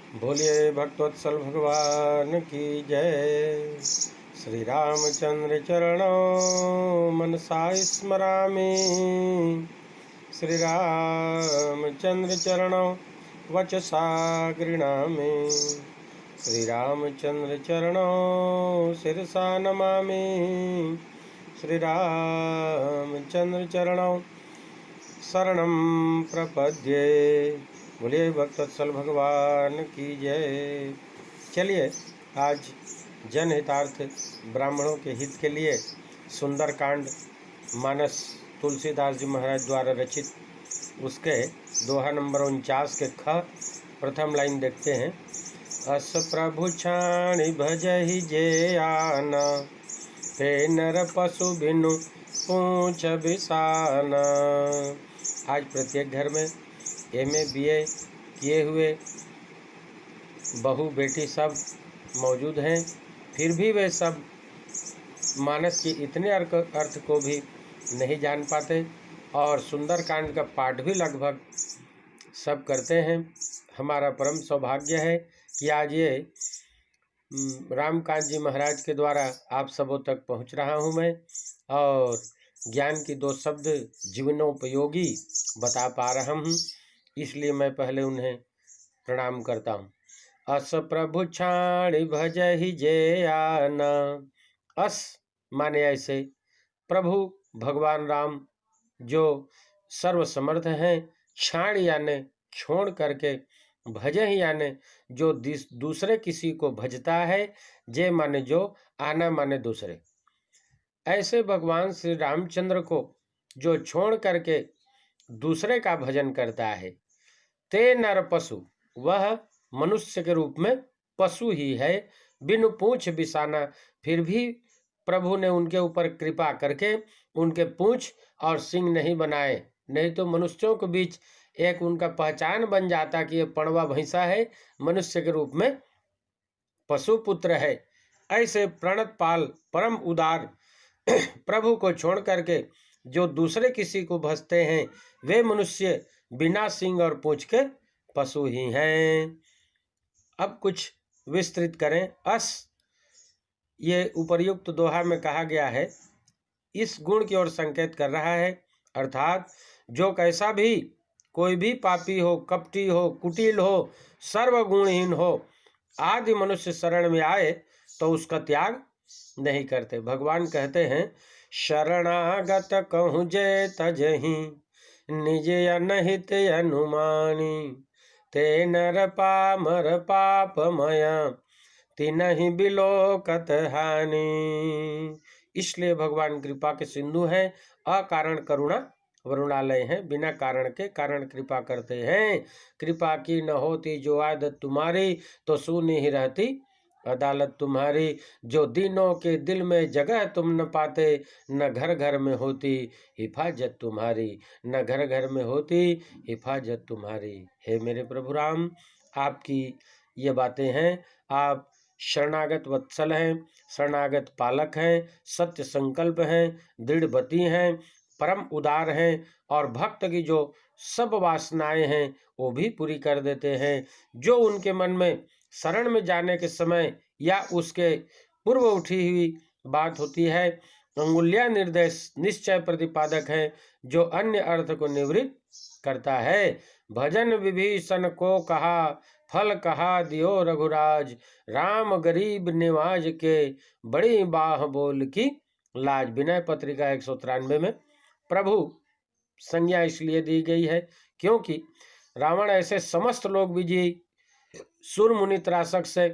बोलिए भक्तवत्सल भगवान की जय। श्री रामचंद्र चरणों मनसा स्मरामि। श्री रामचंद्र चरणों वचसा गृणामि। श्री रामचंद्र चरणों शिरसा नमामि। श्री रामचंद्र चरणों शरणं प्रपद्ये। बोलिए भक्तवत्सल भगवान की जय। चलिए आज जनहितार्थ ब्राह्मणों के हित के लिए सुंदरकांड मानस तुलसीदास जी महाराज द्वारा रचित उसके दोहा नंबर 49 के ख प्रथम लाइन देखते हैं। अस प्रभु छाणी भजहि जे आना, ते नर पशु बिनु पूछ बिसाना। आज प्रत्येक घर में एमए बीए किए हुए बहू बेटी सब मौजूद हैं, फिर भी वे सब मानस की इतने अर्थ को भी नहीं जान पाते और सुंदरकांड का पाठ भी लगभग सब करते हैं। हमारा परम सौभाग्य है कि आज ये रामकांत जी महाराज के द्वारा आप सबों तक पहुंच रहा हूं मैं और ज्ञान की दो शब्द जीवनोपयोगी बता पा रहा हूं, इसलिए मैं पहले उन्हें प्रणाम करता हूं। अस प्रभु छाणी भजहि जे आना। अस माने ऐसे, प्रभु भगवान राम जो सर्वसमर्थ हैं, छाण याने छोड़ करके, भजहि याने जो दूसरे किसी को भजता है, जे माने जो, आना माने दूसरे। ऐसे भगवान श्री रामचंद्र को जो छोड़ करके दूसरे का भजन करता है, ते नर पशु, वह मनुष्य के रूप में पशु ही है, बिनु पूंछ बिसाना। फिर भी प्रभु ने उनके ऊपर कृपा करके उनके पूंछ और सिंग नहीं बनाए, नहीं तो मनुष्यों के बीच एक उनका पहचान बन जाता कि ये पड़वा भैंसा है, मनुष्य के रूप में पशु पुत्र है। ऐसे प्रणतपाल परम उदार प्रभु को छोड़ करके जो दूसरे किसी को भजते हैं, वे मनुष्य बिना सिंग और पूंछ के पशु ही हैं। अब कुछ विस्तृत करें। अस ये उपर्युक्त दोहा में कहा गया है, इस गुण की ओर संकेत कर रहा है, अर्थात जो कैसा भी कोई भी पापी हो, कपटी हो, कुटिल हो, सर्वगुणहीन हो, आदि मनुष्य शरण में आए तो उसका त्याग नहीं करते। भगवान कहते हैं, शरणागत कहूँ जे तजहि, निज अनहित अनुमानी, ते नर पामर पापमय, तिनहि बिलोकत हानि। इसलिए भगवान कृपा के सिंधु हैं, अकारण करुणा वरुणालय हैं, बिना कारण के कारण कृपा करते हैं। कृपा की न होती जो आदत तुम्हारी, तो शून्य ही रहती अदालत तुम्हारी। जो दीनों के दिल में जगह तुम न पाते, न घर घर में होती हिफाजत तुम्हारी, न घर घर में होती हिफाजत तुम्हारी। हे मेरे प्रभु राम, आपकी ये बातें हैं। आप शरणागत वत्सल हैं, शरणागत पालक हैं, सत्य संकल्प हैं, दृढ़वती हैं, परम उदार हैं और भक्त की जो सब वासनाएं हैं वो भी पूरी कर देते हैं। जो उनके मन में शरण में जाने के समय या उसके पूर्व उठी हुई बात होती है, अंगुल्या निर्देश निश्चय प्रतिपादक है, जो अन्य अर्थ को निवृत्त करता है। भजन विभीषण को कहा, फल कहा दियो रघुराज, राम गरीब निवाज के, बड़ी बाह बोल की लाज। विनय पत्रिका 193 में प्रभु संज्ञा इसलिए दी गई है क्योंकि रावण ऐसे समस्त लोग विजयी सुर मुनि त्रासक से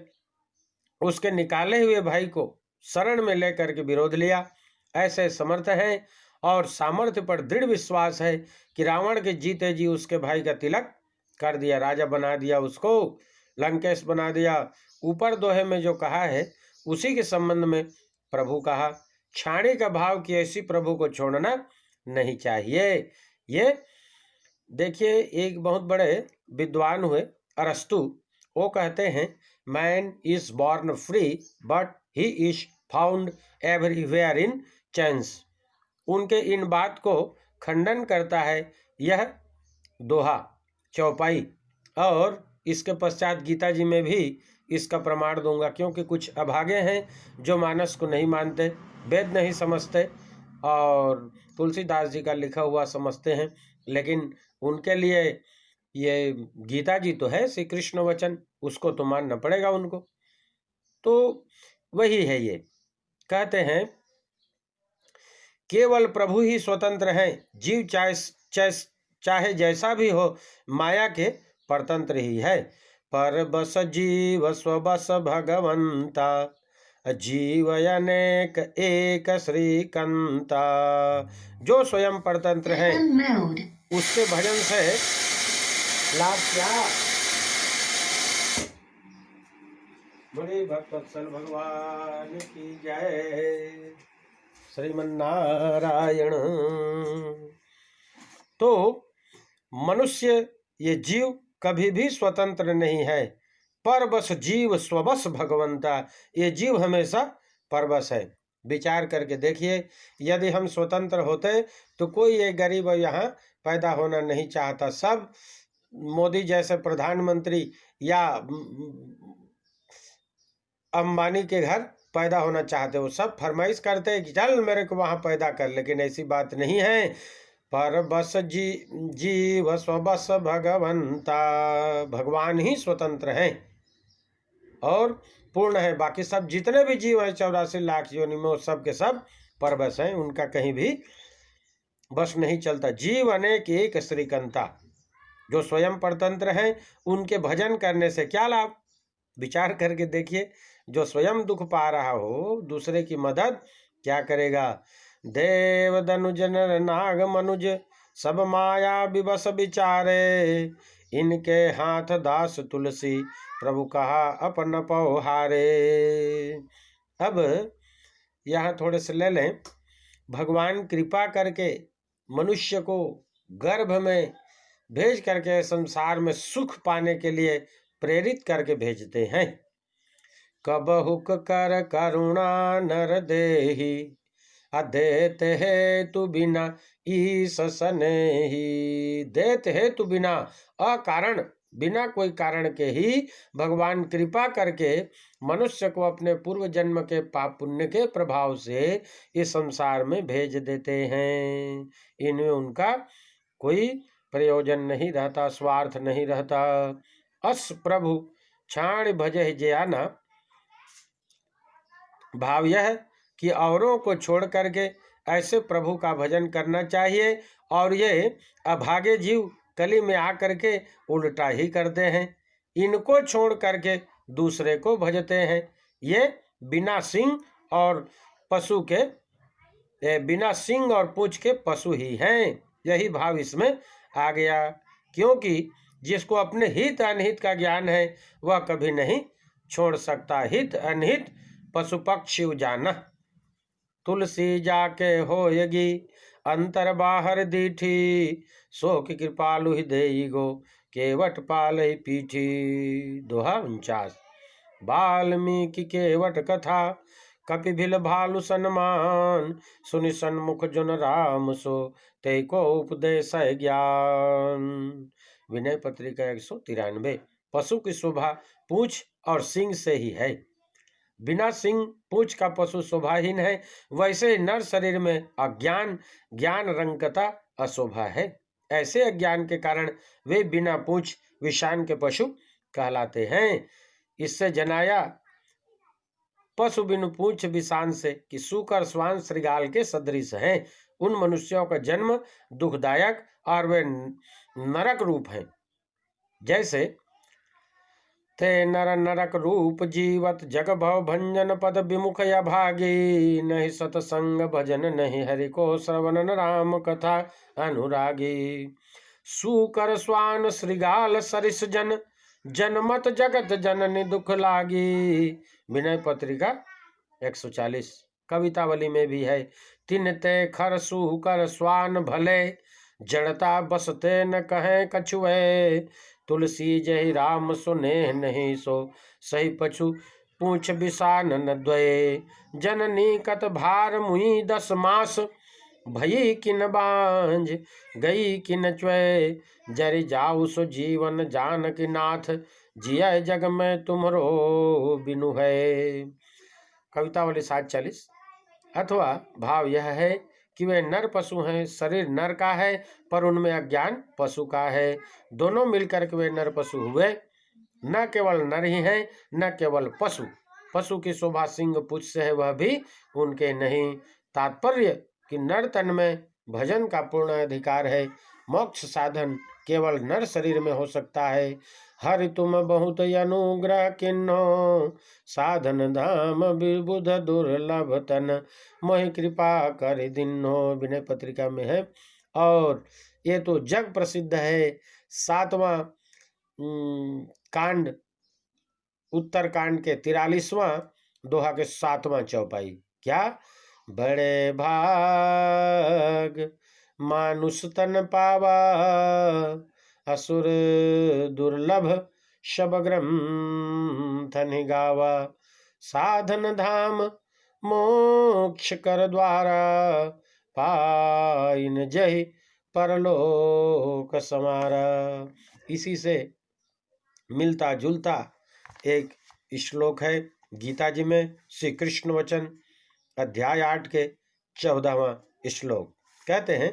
उसके निकाले हुए भाई को शरण में लेकर के विरोध लिया। ऐसे समर्थ हैं और सामर्थ्य पर दृढ़ विश्वास है कि रावण के जीते जी उसके भाई का तिलक कर दिया, राजा बना दिया, उसको लंकेश बना दिया। ऊपर दोहे में जो कहा है उसी के संबंध में प्रभु कहा, छाणी का भाव कि ऐसी प्रभु को छोड़ना नहीं चाहिए। ये देखिए, एक बहुत बड़े विद्वान हुए अरस्तु, वो कहते हैं, man is born free but he is found everywhere in chance. उनके इन बात को खंडन करता है यह दोहा चौपाई और इसके पश्चात गीता जी में भी इसका प्रमाण दूंगा, क्योंकि कुछ अभागे हैं जो मानस को नहीं मानते, वेद नहीं समझते और तुलसीदास जी का लिखा हुआ समझते हैं, लेकिन उनके लिए ये गीता जी तो है श्री कृष्ण वचन, उसको तो मानना पड़ेगा उनको। तो वही है, ये कहते हैं केवल प्रभु ही स्वतंत्र हैं, जीव चाहे जैसा भी हो माया के परतंत्र ही है। पर बस जीव स्वबस भगवंता, जीव अनेक एक श्रीकंता। जो स्वयं परतंत्र है उसके भजन से लाभ क्या? बड़े भक्तवत्सल भगवान की जय, श्रीमन्नारायण। तो मनुष्य ये जीव कभी भी स्वतंत्र नहीं है, पर बस जीव स्वबस भगवंता, ये जीव हमेशा परबस है। विचार करके देखिए, यदि हम स्वतंत्र होते तो कोई ये गरीब यहाँ पैदा होना नहीं चाहता। सब मोदी जैसे प्रधानमंत्री या अंबानी के घर पैदा होना चाहते हो, सब फरमाइश करते हैं कि चल मेरे को वहाँ पैदा कर, लेकिन ऐसी बात नहीं है। पर बस जीव स्वबस भगवंता, भगवान ही स्वतंत्र हैं और पूर्ण है। बाकी सब जितने भी जीव हैं 84 लाख योनि में, सब के सब परबस हैं, उनका कहीं भी बस नहीं चलता। जीव अनेक एक श्रीकंता, जो स्वयं परतंत्र हैं उनके भजन करने से क्या लाभ? विचार करके देखिए, जो स्वयं दुख पा रहा हो दूसरे की मदद क्या करेगा? देव दनुज नर नाग मनुज, सब माया विवश विचारे, इनके हाथ दास तुलसी, प्रभु कहा अपन पौहारे। अब यहाँ थोड़े से ले लें। भगवान कृपा करके मनुष्य को गर्भ में भेज करके संसार में सुख पाने के लिए प्रेरित करके भेजते हैं। कबहुक कर करुणा नर देहि, अदेत हेतु बिना ईश सनेहि। देत हेतु बिना, अकारण बिना कोई कारण के ही भगवान कृपा करके मनुष्य को अपने पूर्व जन्म के पाप पुण्य के प्रभाव से इस संसार में भेज देते हैं। इनमें उनका कोई प्रयोजन नहीं रहता, स्वार्थ नहीं रहता। अस प्रभु छाण भजे ज्ञाना, भाव यह कि औरों को छोड़ करके ऐसे प्रभु का भजन करना चाहिए। और ये अभागे जीव कली में आकर के उल्टा ही करते हैं, इनको छोड़ करके दूसरे को भजते हैं। ये बिना सिंह और पशु के, बिना सिंह और पूंछ के पशु ही हैं। यही भाव इसमें आ गया, क्योंकि जिसको अपने हित अनहित का ज्ञान है वह कभी नहीं छोड़ सकता। हित अनहित पशु पक्षी जाना, तुलसी जाके होयगी अंतर बाहर दीठी, सो की कृपालु देई गो केवट पाल पीठी। दोहा 49। वाल्मीकि केवट कथा, कपिभिल भालु सन्मान, सुनि सन्मुख जुन राम सो, ते को उपदेश ज्ञान। विनय पत्रिका 193। पशु की शोभा पूंछ और सिंह से ही है। बिना सिंह पूंछ का पशु शोभाहीन है, वैसे ही नर शरीर में अज्ञान ज्ञान रंगता अशोभा है। ऐसे अज्ञान के कारण वे बिना पूंछ विषान के पशु कहलाते हैं। इससे जनाया पशु बिनु पूंछ विषान से कि सूकर श्वान श्रृगाल के सदृश हैं। उन मनुष्यों का जन्म दुखदायक और वे नरक रूप हैं। जैसे ते नर नरक रूप जीवत, जग भव भंजन पद विमुख या भागी, नहीं सतसंग भजन नहीं हरि को श्रवण राम कथा अनुरागी। सूकर श्वान श्रृगाल सरिस जन, जनमत जगत जननी दुख लागी। विनय पत्रिका 140। कवितावली में भी है, तिन ते खर सूकर श्वान भले, जड़ता बसते न कहें कछुए, तुलसी जय राम सुने नहीं सो, सही पछु पूछ विषान न द्वये, जननी कत भार मुई 10 मास, भई किन बांझ गई किन च्वय, जरि जाऊ सो जीवन जानकी नाथ, जिया जग में तुमरो बिनु है। कविता वाली 740। अथवा भाव यह है कि वे नर पशु हैं, शरीर नर का है पर उनमें अज्ञान पशु का है। दोनों मिलकर के वे नर पशु हुए। न केवल नर ही हैं, न केवल पशु। पशु की शोभा सिंह पुच्छ से है, वह भी उनके नहीं। तात्पर्य कि नर तन में भजन का पूर्ण अधिकार है। मोक्ष साधन केवल नर शरीर में हो सकता है। हरि तुम बहुत अनुग्रह किन्नो, साधन धाम विबुध दुर्लभ तन, मोहि कृपा कर दिन्नो, विनय पत्रिका में है। और ये तो जग प्रसिद्ध है। 7वां कांड, उत्तर कांड के 43वां दोहा के 7वां चौपाई। क्या? बड़े भाग मानुष तन पावा, असुर दुर्लभ शब ग्रंथ निगावा, साधन धाम मोक्ष कर द्वारा, पाइन जहि परलोक समारा। इसी से मिलता जुलता एक श्लोक है गीता जी में, श्री कृष्ण वचन अध्याय 8 के 14वां श्लोक। कहते हैं,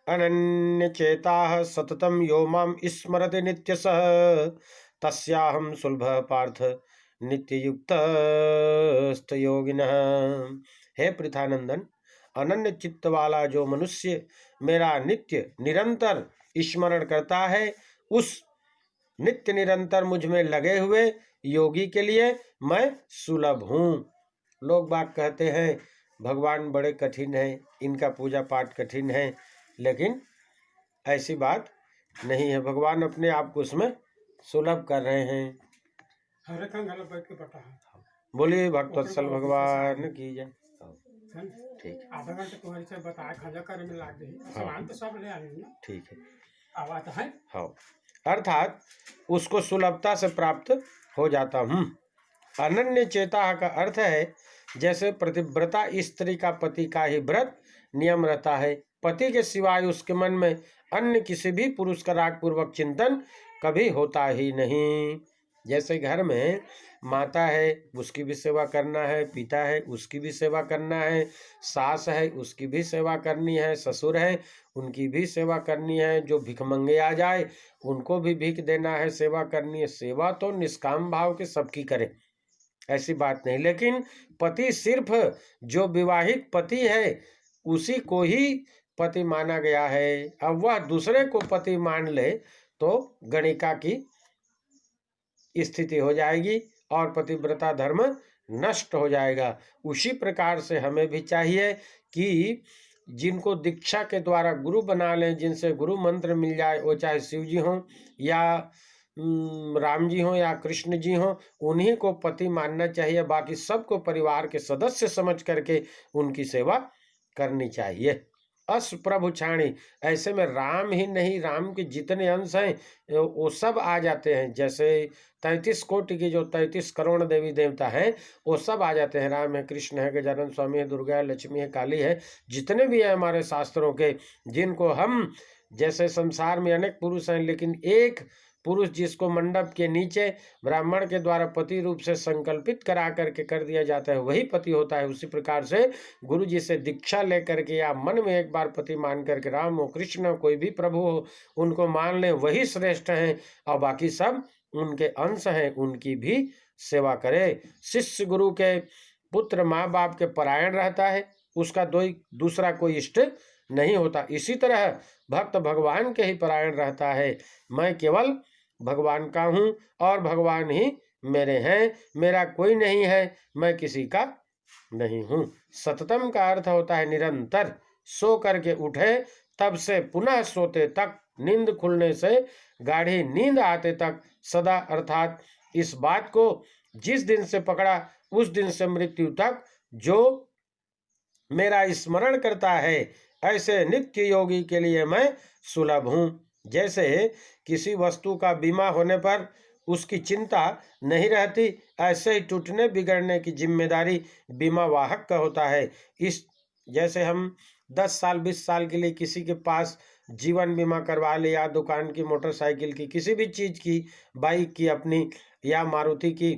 अनन्य चेता सततम यो माम स्मरति नित्यसः, तस्याहं सुलभ पार्थ नित्य युक्त योगिनः। हे पृथानंदन, अनन्य चित्त वाला जो मनुष्य मेरा नित्य निरंतर स्मरण करता है, उस नित्य निरंतर मुझ में लगे हुए योगी के लिए मैं सुलभ हूँ। लोग बाग कहते हैं भगवान बड़े कठिन हैं, इनका पूजा पाठ कठिन है, लेकिन ऐसी बात नहीं है। भगवान अपने आप को उसमें सुलभ कर रहे हैं। बोलिए भक्तवत्सल भगवान की जय। ठीक, आधा घंटे तुम्हारी से बताया खाजा करे में लाग गई, सामान तो सब ले आए ना। ठीक है, आवाज है। हाँ, अर्थात उसको सुलभता से प्राप्त हो जाता हूँ। अनन्य चेता का अर्थ है जैसे प्रतिव्रता स्त्री का पति का ही व्रत नियम रहता है, पति के सिवाय उसके मन में अन्य किसी भी पुरुष का राग पूर्वक चिंतन कभी होता ही नहीं। जैसे घर में माता है, उसकी भी सेवा करना है, पिता है, उसकी भी सेवा करना है, सास है, उसकी भी सेवा करनी है, ससुर है, उनकी भी सेवा करनी है, जो भिखमंगे आ जाए उनको भी भीख देना है, सेवा करनी है। सेवा तो निष्काम भाव के सबकी करे, ऐसी बात नहीं। लेकिन पति सिर्फ जो विवाहित पति है उसी को ही पति माना गया है। अब वह दूसरे को पति मान ले तो गणिका की स्थिति हो जाएगी और पतिव्रता धर्म नष्ट हो जाएगा। उसी प्रकार से हमें भी चाहिए कि जिनको दीक्षा के द्वारा गुरु बना लें, जिनसे गुरु मंत्र मिल जाए, वो चाहे शिव जी हों या राम जी हों या कृष्ण जी हों, उन्हीं को पति मानना चाहिए। बाकी सबको परिवार के सदस्य समझ करके उनकी सेवा करनी चाहिए। अस प्रभु छाणी, ऐसे में राम ही नहीं, राम के जितने अंश हैं वो सब आ जाते हैं। जैसे 33 कोटि की जो 33 करोड़ देवी देवता हैं वो सब आ जाते हैं। राम है, कृष्ण है, गजानन स्वामी है, दुर्गा है, लक्ष्मी है, काली है, जितने भी हैं हमारे शास्त्रों के, जिनको हम, जैसे संसार में अनेक पुरुष हैं लेकिन एक पुरुष जिसको मंडप के नीचे ब्राह्मण के द्वारा पति रूप से संकल्पित करा करके कर दिया जाता है, वही पति होता है। उसी प्रकार से गुरु जी से दीक्षा लेकर के या मन में एक बार पति मान करके, राम हो, कृष्ण हो, कोई भी प्रभु हो, उनको मान लें, वही श्रेष्ठ हैं और बाकी सब उनके अंश हैं, उनकी भी सेवा करे। शिष्य गुरु के पुत्र माँ बाप के परायण रहता है, उसका दूसरा कोई इष्ट नहीं होता। इसी तरह भक्त भगवान के ही परायण रहता है। मैं केवल भगवान का हूँ और भगवान ही मेरे हैं, मेरा कोई नहीं है, मैं किसी का नहीं हूँ। सततम का अर्थ होता है निरंतर। सो करके उठे तब से पुनः सोते तक, नींद खुलने से गाढ़ी नींद आते तक, सदा, अर्थात इस बात को जिस दिन से पकड़ा उस दिन से मृत्यु तक जो मेरा स्मरण करता है, ऐसे नित्य योगी के लिए मैं सुलभ हूँ। जैसे किसी वस्तु का बीमा होने पर उसकी चिंता नहीं रहती, ऐसे ही टूटने बिगड़ने की जिम्मेदारी बीमा वाहक का होता है। इस जैसे हम 10 साल 20 साल के लिए किसी के पास जीवन बीमा करवा ले, या दुकान की, मोटरसाइकिल की, किसी भी चीज़ की, बाइक की अपनी या मारुति की,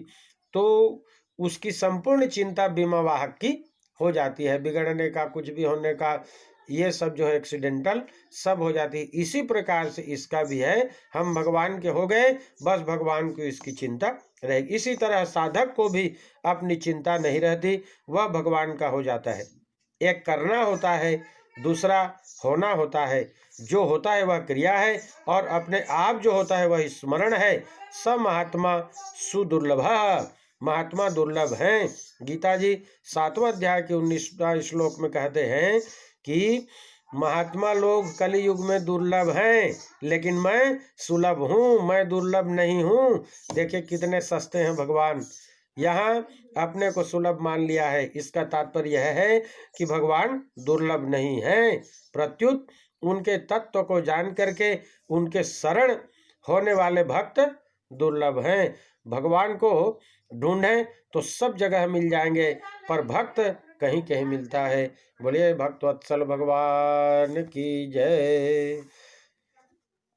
तो उसकी संपूर्ण चिंता बीमा वाहक की हो जाती है। बिगड़ने का, कुछ भी होने का, ये सब जो है एक्सीडेंटल सब हो जाती है। इसी प्रकार से इसका भी है, हम भगवान के हो गए, बस भगवान को इसकी चिंता रहेगी। इसी तरह साधक को भी अपनी चिंता नहीं रहती, वह भगवान का हो जाता है। एक करना होता है, दूसरा होना होता है। जो होता है वह क्रिया है, और अपने आप जो होता है वह स्मरण है। स महात्मा सुदुर्लभ, महात्मा दुर्लभ हैं। गीता जी 7वां अध्याय के 19वां श्लोक में कहते हैं कि महात्मा लोग कलयुग में दुर्लभ हैं, लेकिन मैं सुलभ हूँ, मैं दुर्लभ नहीं हूँ। देखिए कितने सस्ते हैं भगवान। यहाँ अपने को सुलभ मान लिया है, इसका तात्पर्य यह है कि भगवान दुर्लभ नहीं है, प्रत्युत उनके तत्व को जान करके उनके शरण होने वाले भक्त दुर्लभ हैं। भगवान को ढूंढें तो सब जगह मिल जाएंगे, पर भक्त कहीं कहीं मिलता है। बोलिए भक्तवत्सल भगवान की जय।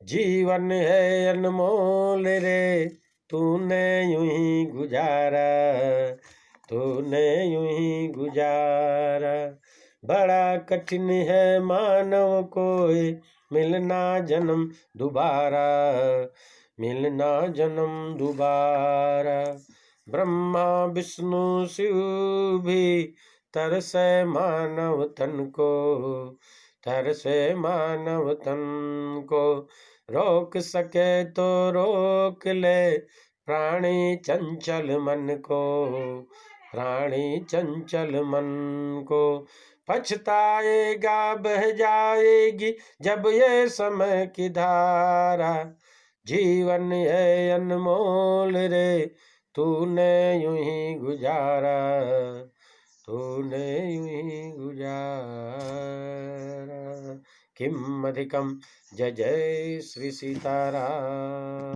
जीवन है अनमोल रे, तूने यूं ही गुजारा, तूने यूं ही गुजारा। बड़ा कठिन है मानव को मिलना जन्म दोबारा, मिलना जन्म दोबारा। ब्रह्मा विष्णु शिव भी तरसे मानव तन को, तरसे मानव तन को। रोक सके तो रोक ले प्राणी चंचल मन को, प्राणी चंचल मन को। पछताएगा बह जाएगी जब ये समय की धारा, जीवन है अनमोल रे, तूने यूं ही गुजारा, तूने यूं ही गुजारा। किम अधिकम। जय जय श्री सीताराम।